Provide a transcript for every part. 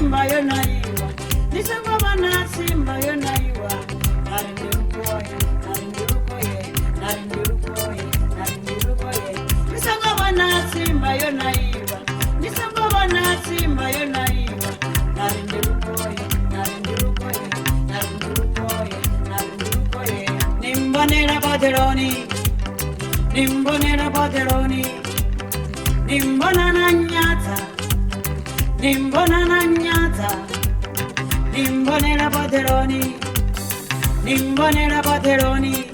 simba yonaiwa. Nisangoba na simba yonaiwa. Narindurukoye, narindurukoye, narindurukoye, narindurukoye. Nisangoba na simba yonaiwa. Nisangoba na simba yonaiwa. Narindurukoye, narindurukoye, narindurukoye, narindurukoye. Nimbonera Baderoni, nimbonera Baderoni. Nimbona na nyata, nimbona na nyata, nimbonera Baderoni, nimbonera Baderoni,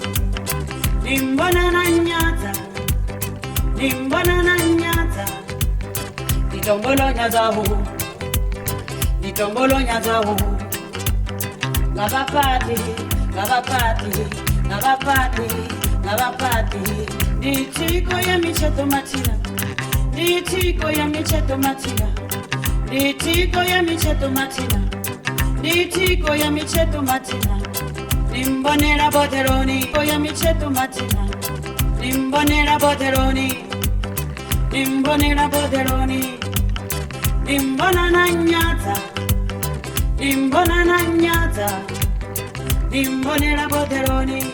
nimbona na nyata, nimbona na nyata. Nitombolo nyazahu, nitombolo nyazahu. Ngabapati, ngabapati, ngabapati, ngabapati. Nitiko ya micheto matina. Nitiko ya micheto matina, nitiko ya micheto matina, nitiko ya micheto matina. Nimbonera Baderoni, ya micheto matina. Nimbonera Baderoni, nimbonera Baderoni. Nimbona na nyata, nimbona na nyata. Nimbonera Baderoni,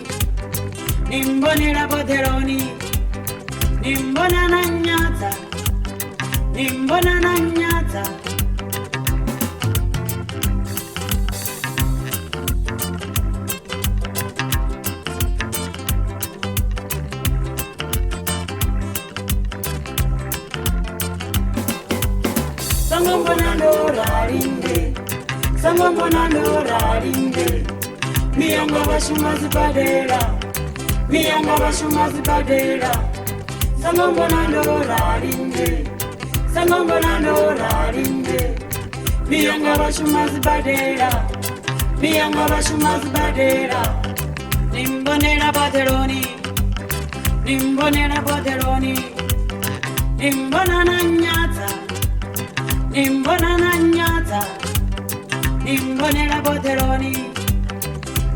nimbonera Baderoni. Nimbona na nyata, nimbona na nyata. Sangombo ndora rinde, sangombo ndora rinde. Miyanga bashumazi badera, miyanga bashumazi badera. Sangombo ndora rinde, sangombo ndora rinde. Miyanga bashumazi badera, miyanga bashumazi badera. Nimbonera Baderoni, nimbonera Baderoni. Nimbona na nyata, nimbona na nyata. Nimbonera Baderoni,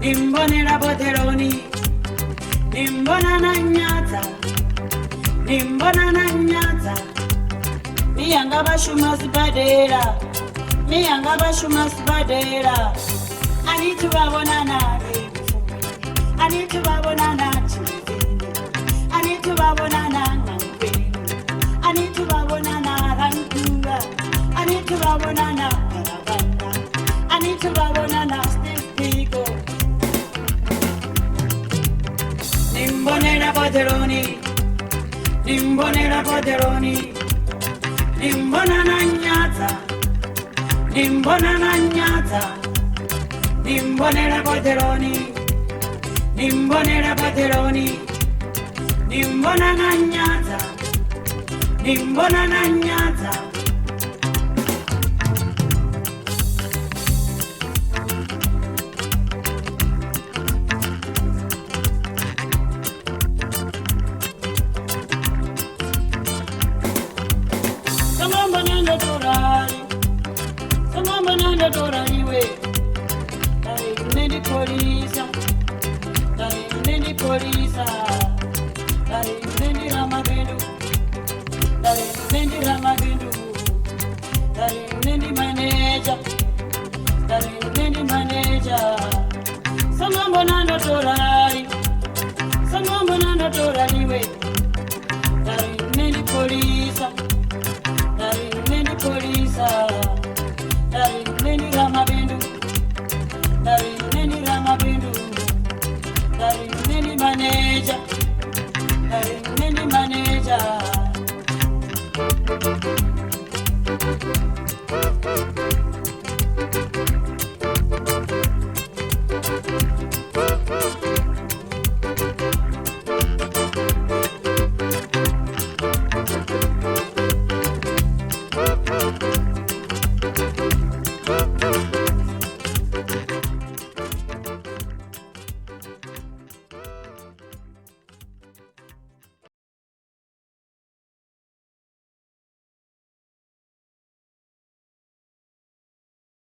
nimbonera Baderoni. Nimbona na nyata, nimbona na nyata. Miyanga bashumazi badera, miyanga bashumazi badera. I need to babonana, I need to babonana, I need to babonana, I need to babonana, Rantura, I need to babonana, I need to babonana, Stico. Nimbonera Baderoni, nimbonera Baderoni. Nimbona na nyata, nimbona na nyata. Nimbonera Baderoni, nimbonera Baderoni. Nimbona na nyata, nimbona na nyata. Sangombo nando dorari, sangombo nando dorari we. Dari nendi polisa, dari nendi polisa, dari nendi ramagendu, dari nendi ramagendu, dari nendi manager, dari nendi manager. Sangombo nando dorari, sangombo nando dorari we. Dari nendi polisa. Dari nendi polisa, dari nendi ramabendu, dari nendi ramabendu, dari nendi manager, dari nendi manager.